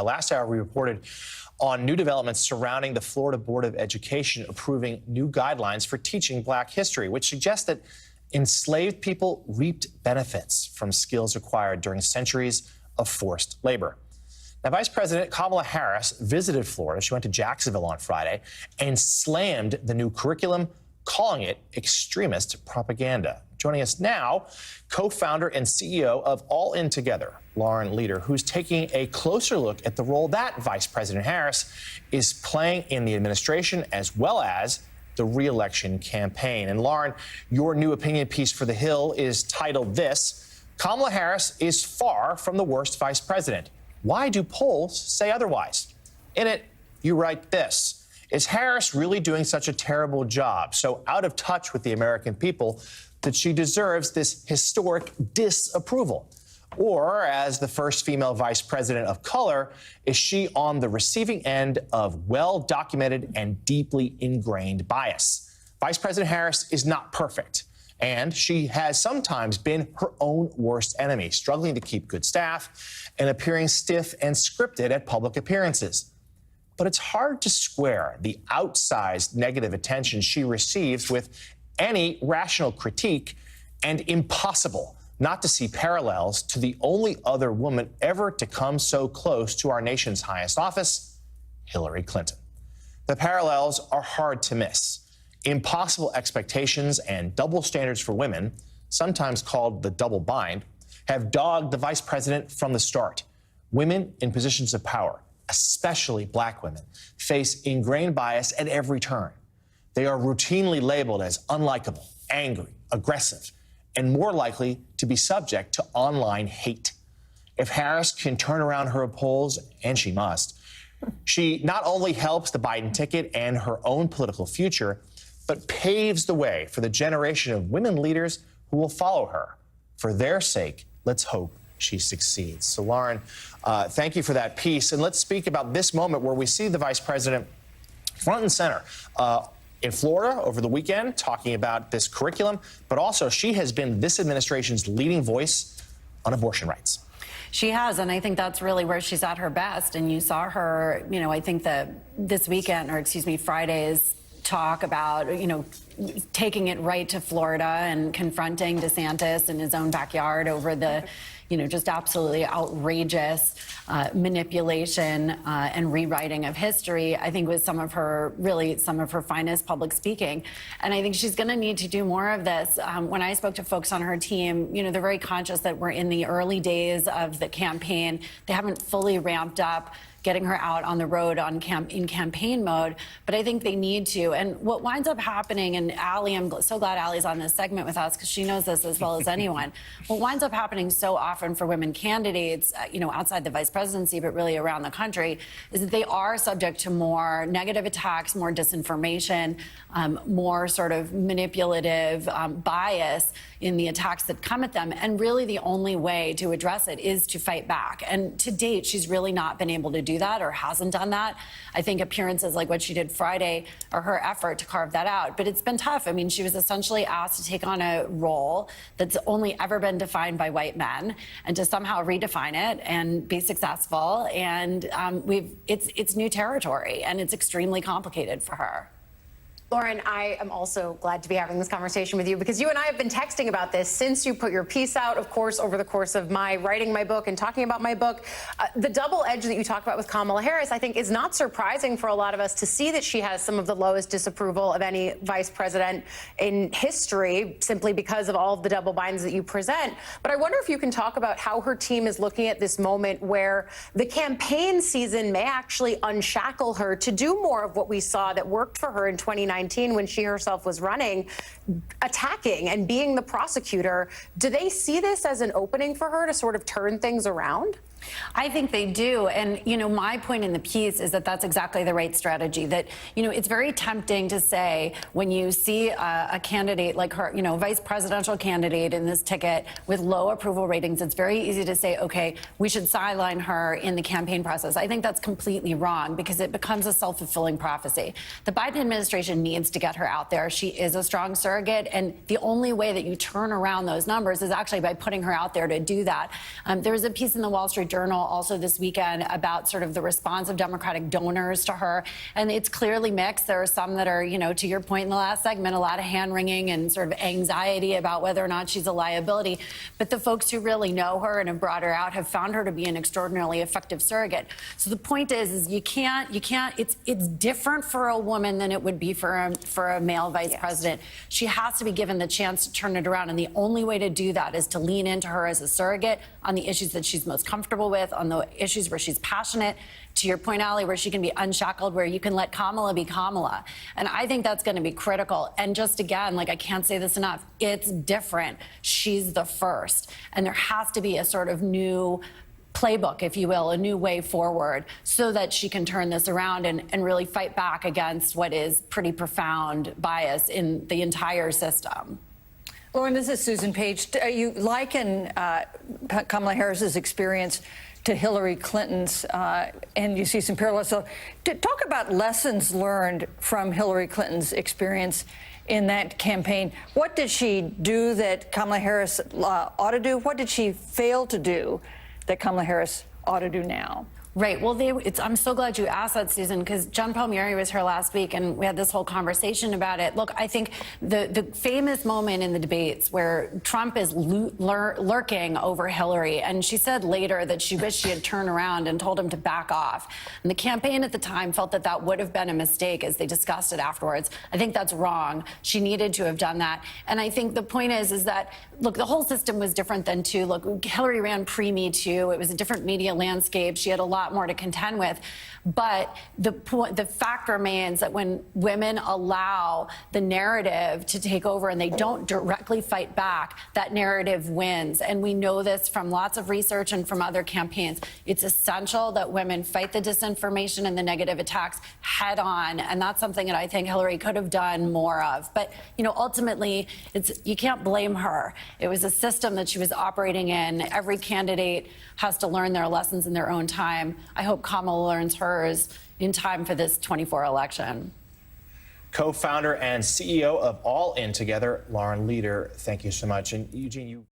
Last hour, we reported on new developments surrounding the Florida Board of Education approving new guidelines for teaching Black history, which suggests that enslaved people reaped benefits from skills acquired during centuries of forced labor. Now, Vice President Kamala Harris visited Florida. She went to Jacksonville on Friday and slammed the new curriculum, calling it extremist propaganda. Joining us now, co-founder and CEO of All In Together, Lauren Leader, who's taking a closer look at the role that Vice President Harris is playing in the administration as well as the re-election campaign. And Lauren, your new opinion piece for The Hill is titled this: Kamala Harris is far from the worst vice president. Why do polls say otherwise? In it, you write this: is Harris really doing such a terrible job, so out of touch with the American people, that she deserves this historic disapproval? Or, as the first female vice president of color, is she on the receiving end of well-documented and deeply ingrained bias? Vice President Harris is not perfect, and she has sometimes been her own worst enemy, struggling to keep good staff and appearing stiff and scripted at public appearances. But it's hard to square the outsized negative attention she receives with any rational critique, and impossible not to see parallels to the only other woman ever to come so close to our nation's highest office, Hillary Clinton. The parallels are hard to miss. Impossible expectations and double standards for women, sometimes called the double bind, have dogged the vice president from the start. Women in positions of power, especially Black women, face ingrained bias at every turn. They are routinely labeled as unlikable, angry, aggressive, and more likely to be subject to online hate. If Harris can turn around her polls, and she must, she not only helps the Biden ticket and her own political future, but paves the way for the generation of women leaders who will follow her. For their sake, let's hope she succeeds. So, Lauren, thank you for that piece. And let's speak about this moment where we see the vice president front and center in Florida over the weekend, talking about this curriculum, but also she has been this administration's leading voice on abortion rights. She has, and I think that's really where she's at her best. And you saw her, I think this weekend, or excuse me, Friday's talk about, taking it right to Florida and confronting DeSantis in his own backyard over the, just absolutely outrageous manipulation and rewriting of history, I think was some of her finest public speaking. And I think she's going to need to do more of this. When I spoke to folks on her team, they're very conscious that we're in the early days of the campaign. They haven't fully ramped up getting her out on the road in campaign mode, but I think they need to. And what winds up happening, and Allie, I'm so glad Allie's on this segment with us because she knows this as well as anyone. What winds up happening so often for women candidates, outside the vice presidency, but really around the country, is that they are subject to more negative attacks, more disinformation, more sort of manipulative bias in the attacks that come at them. And really the only way to address it is to fight back. And to date, she's really not been able to do that, or hasn't done that. I think appearances like what she did Friday are her effort to carve that out. But it's been tough. I mean, she was essentially asked to take on a role that's only ever been defined by white men, and to somehow redefine it and be successful. And it's new territory, and it's extremely complicated for her. Lauren, I am also glad to be having this conversation with you because you and I have been texting about this since you put your piece out, of course, over the course of my writing my book and talking about my book. The double edge that you talk about with Kamala Harris, I think, is not surprising for a lot of us to see that she has some of the lowest disapproval of any vice president in history, simply because of all of the double binds that you present. But I wonder if you can talk about how her team is looking at this moment where the campaign season may actually unshackle her to do more of what we saw that worked for her in 2019. When she herself was running, attacking and being the prosecutor. Do they see this as an opening for her to sort of turn things around? I think they do. And, my point in the piece is that that's exactly the right strategy. That, it's very tempting to say when you see a candidate like her, vice presidential candidate in this ticket with low approval ratings, it's very easy to say, okay, we should sideline her in the campaign process. I think that's completely wrong because it becomes a self-fulfilling prophecy. The Biden administration needs to get her out there. She is a strong surrogate. And the only way that you turn around those numbers is actually by putting her out there to do that. There was a piece in the Wall Street Street Journal also this weekend about sort of the response of Democratic donors to her. And it's clearly mixed. There are some that are, to your point in the last segment, a lot of hand-wringing and sort of anxiety about whether or not she's a liability. But the folks who really know her and have brought her out have found her to be an extraordinarily effective surrogate. So the point is you can't, it's different for a woman than it would be for a male vice president. She has to be given the chance to turn it around. And the only way to do that is to lean into her as a surrogate on the issues that she's most comfortable with, on the issues where she's passionate. To your point, Allie, where she can be unshackled, where you can let Kamala be Kamala. And I think that's going to be critical. And just again, I can't say this enough, it's different. She's the first. And there has to be a sort of new playbook, if you will, a new way forward so that she can turn this around and really fight back against what is pretty profound bias in the entire system. Lauren, this is Susan Page. You liken Kamala Harris's experience to Hillary Clinton's, and you see some parallels. So talk about lessons learned from Hillary Clinton's experience in that campaign. What did she do that Kamala Harris ought to do? What did she fail to do that Kamala Harris ought to do now? Right. Well, I'm so glad you asked that, Susan, because John Palmieri was here last week, and we had this whole conversation about it. Look, I think the famous moment in the debates where Trump is lurking over Hillary, and she said later that she wished she had turned around and told him to back off. And the campaign at the time felt that that would have been a mistake as they discussed it afterwards. I think that's wrong. She needed to have done that. And I think the point is that, look, the whole system was different then, too. Look, Hillary ran pre-Me Too. It was a different media landscape. She had a lot more to contend with. But the fact remains that when women allow the narrative to take over and they don't directly fight back, that narrative wins. And we know this from lots of research and from other campaigns. It's essential that women fight the disinformation and the negative attacks head on. And that's something that I think Hillary could have done more of. But, ultimately, you can't blame her. It was a system that she was operating in. Every candidate has to learn their lessons in their own time. I hope Kamala learns hers in time for this 24 election. Co-founder and CEO of All In Together, Lauren Leader, thank you so much. And Eugene, you